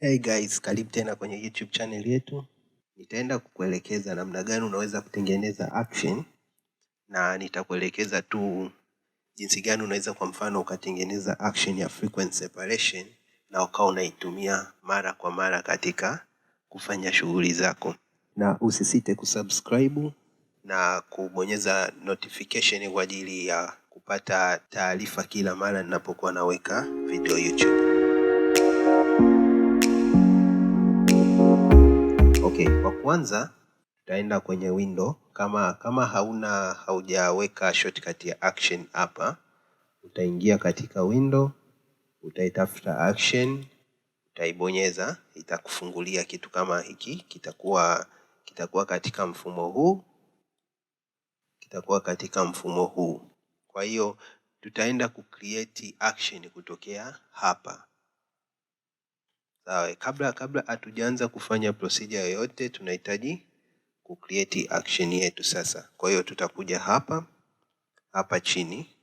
Hey guys, karibu tena kwenye YouTube channel yetu. Nitaenda kukuelekeza namna gani unaweza kutengeneza action, na nitakuelekeza tu jinsi gani unaweza kwa mfano ukatengeneza action ya frequency separation na ukawa unaitumia mara kwa mara katika kufanya shughuli zako. Na usisite kusubscribe na kubonyeza notification kwa ajili ya kupata taarifa kila mara ninapokuwa naweka video YouTube. Okay, kwa kwanza tutaenda kwenye window. Kama haujaweka shortcut ya action hapa, utaingia katika window, utaitafuta action, utaibonyeza, itakufungulia kitu kama hiki. Kitakuwa katika mfumo huu. Kwa hiyo tutaenda kucreate action kutokea hapa. Sawa, kabla hatujaanza kufanya procedure yoyote tunahitaji kucreate action yetu sasa. Kwa hiyo tutakuja hapa chini,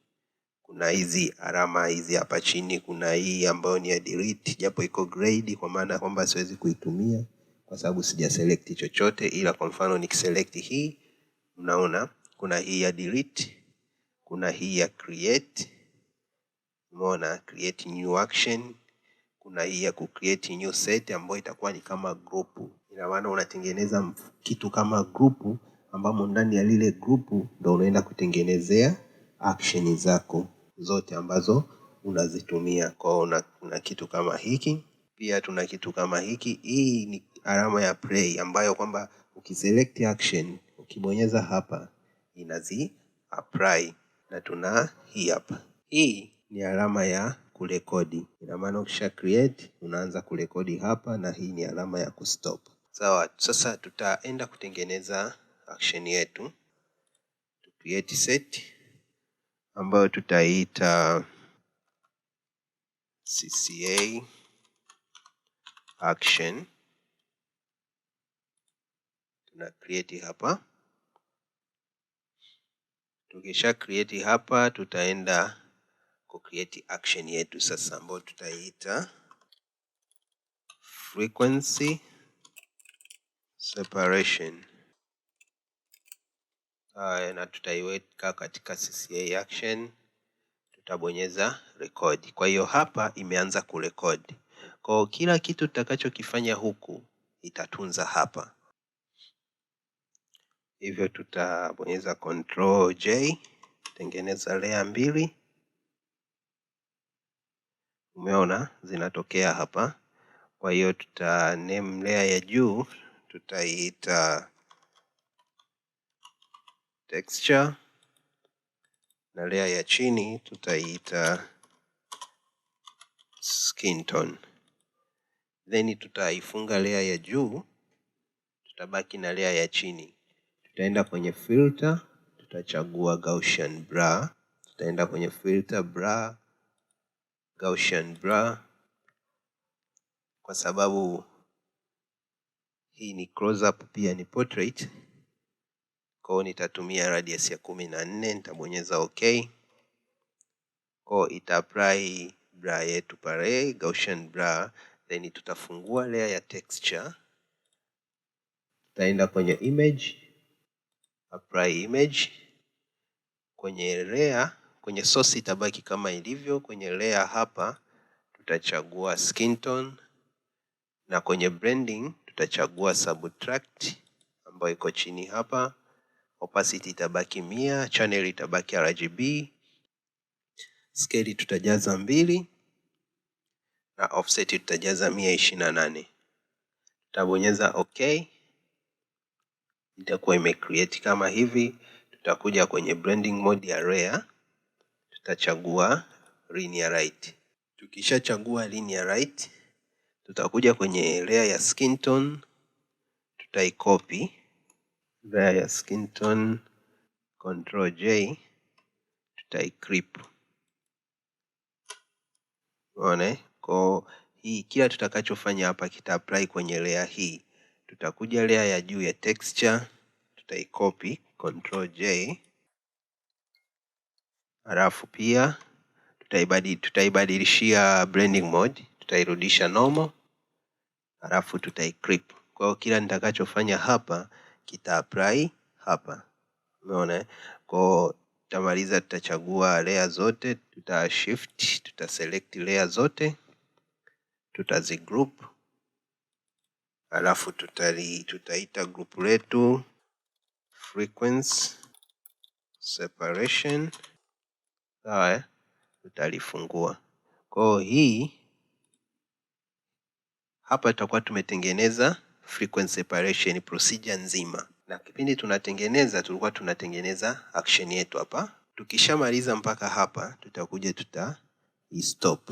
kuna hizi alama hizi hapa chini, kuna hii ambayo ni ya delete, japo iko grayed kwa maana kwamba siwezi kuitumia kwa sababu sija select chochote, ila kwa mfano nikiselect hii, unaona kuna hii ya delete, kuna hii ya create, umeona create new action, kuna hii ya kucreate new set ambayo itakuwa ni kama group. Ina maana unatengeneza kitu kama group ambamo ndani ya lile group ndio unaenda kutengenezea action zako zote ambazo unazitumia. Kwa una kitu kama hiki, pia tuna kitu kama hiki. Hii ni alama ya play ambayo kwamba ukiselect action, ukibonyeza hapa inazi apply, na tuna hii hapa. Hii ni alama ya kurekodi. Ina maana ukisha create unaanza kurekodi hapa, na hii ni alama ya kustop. Sawa, sasa tutaenda kutengeneza action yetu. To create set ambayo tutaita CCA action. Tuna create hapa. Tukisha create hapa, tutaenda create action yetu sasa ambayo tutaita frequency separation. Na tutaiweka katika CCA action, tutabonyeza record. Kwa hiyo hapa imeanza kurecord. Kwa kila kitu tutakachokifanya huku itatunza hapa. Hivyo tutabonyeza Ctrl J, tengeneza layer mbili. Umeona zinatokea hapa. Kwa hiyo tuta name layer ya juu tutaiita texture, na layer ya chini tutaiita skin tone. Then tutaifunga layer ya juu, tutabaki na layer ya chini. Tutaenda kwenye filter, tutachagua Gaussian blur. Tutaenda kwenye filter blur, Gaussian blur. Kwa sababu hii ni close up pia ni portrait, kwa hiyo nitatumia radius ya 14, nitabonyeza OK. Kwa ita apply blur yetu pale, Gaussian blur. Then tutafungua layer ya texture. Tutaenda kwenye image, apply image. Kwenye layer, kwenye source itabaki kama ilivyo. Kwenye layer hapa tutachagua skin tone, na kwenye blending tutachagua subtract ambayo iko chini hapa. Opacity itabaki 100, channel itabaki RGB, scale tutajaza 2, na offset tutajaza 128. Tutabonyeza OK. Itakuwa imecreate kama hivi. Tutakuja kwenye blending mode ya layer, tutachagua linear right. Tukishachagua linear right, tutakuja kwenye layer ya skin tone, tutaicopy layer ya skin tone, Ctrl J, tutaiclip. Unaona? Kwa hii kila tutakachofanya hapa kita apply kwenye layer hii. Tutakuja layer ya juu ya texture, tutaicopy Ctrl J. Halafu pia tutaibadilishia blending mode, tutairudisha normal. halafu tutaicrip. Kwa hiyo kila nitakachofanya hapa kita apply hapa. Umeona? Kwa hiyo tutamaliza, tutachagua layer zote, tuta shift, tuta select layer zote, tutazigroup, halafu tutaita group letu frequency separation. Sawa, tutalifungua. Kwa hiyo hii hapa tutakuwa tumetengeneza frequency separation procedure nzima, na kipindi tunatengeneza tulikuwa tunatengeneza action yetu hapa. Tukishamaliza mpaka hapa, tutakuja stop.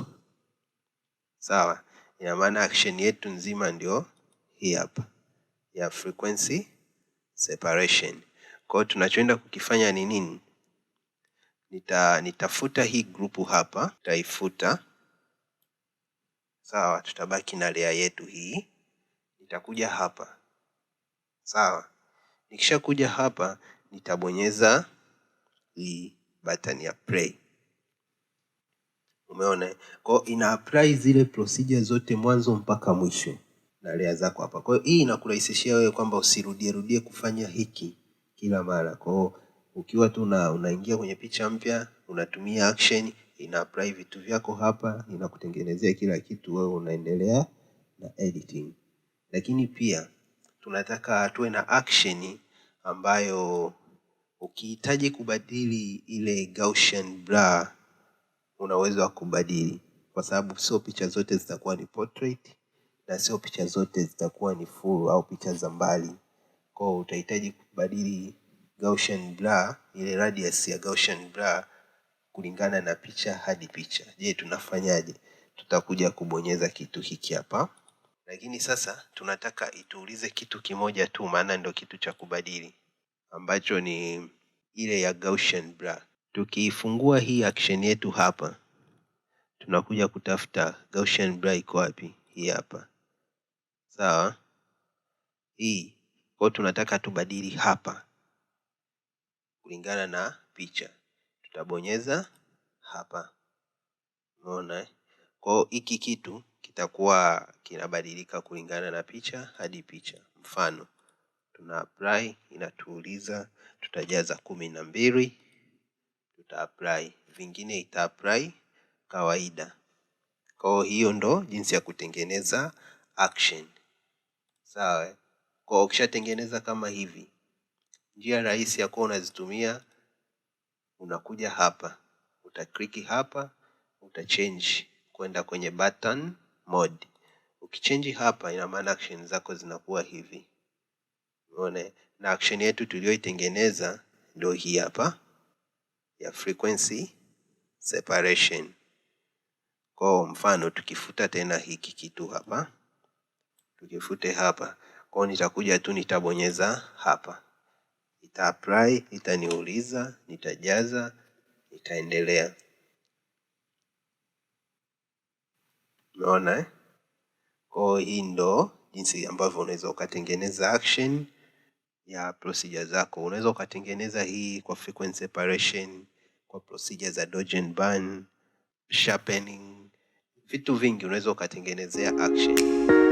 Sawa, ina maana action yetu nzima ndio hii hapa ya frequency separation. Kwa hiyo tunachoenda kukifanya ni nini? Nitafuta hii grupu hapa, tutaifuta. Sawa, tutabaki na layer yetu hii. Nitakuja hapa. Sawa, nikisha kuja hapa nitabonyeza hii button ya play. Umeona? Kwa hiyo ina apply zile procedure zote mwanzo mpaka mwisho na layer zako hapa. Kwa hiyo hii inakurahisishia wewe kwamba usirudie kufanya hiki kila mara. Kwa hiyo ukiwa tu unaingia kwenye picha mpya, unatumia action, ina apply vitu vyako hapa, inakutengenezea kila kitu, wewe unaendelea na editing. Lakini pia tunataka tuwe na action ambayo ukihitaji kubadili ile Gaussian blur unaweza kubadili, kwa sababu sio picha zote zitakuwa ni portrait na sio picha zote zitakuwa ni full au picha za mbali. Kwa hiyo utahitaji kubadili Gaussian blur, ile radius ya Gaussian blur kulingana na picha hadi picha. Je, tunafanyaje? Tutakuja kubonyeza kitu hiki hapa. Lakini sasa tunataka ituulize kitu kimoja tu, maana ndio kitu cha kubadili, ambacho ni ile ya Gaussian blur. Tukiifungua hii action yetu hapa, tunakuja kutafuta Gaussian blur iko wapi? Hii hapa. Sawa? Hii. Kwa tunataka tubadili hapa kulingana na picha. Tutabonyeza hapa. Umeona? Kwa hiki kitu kitakuwa kinabadilika kulingana na picha hadi picha. Mfano, tuna apply, inatuuliza tutajaza 12, tuta apply, vingine ita apply kawaida. Kwa hiyo ndo jinsi ya kutengeneza action. Sawa? Kwa ukishatengeneza kama hivi, njia rahisi ya kuwa unazitumia, unakuja hapa, utakliki hapa, utachange kwenda kwenye button mode. Ukichange hapa, ina maana action zako zinakuwa hivi. Unaona? Na action yetu tuliyoitengeneza ndio hii hapa ya frequency separation. Kwa mfano tukifuta tena hiki kitu hapa, tukifute hapa, kwa nitakuja tu nitabonyeza hapa, ita apply, itaniuliza, nitajaza, nitaendelea. Unaona eh? Kwa hii ndo jinsi ambavyo unaweza ukatengeneza action ya procedure zako. Unaweza ukatengeneza hii kwa frequency separation, kwa procedure za dodge and burn, sharpening, vitu vingi unaweza ukatengenezea action.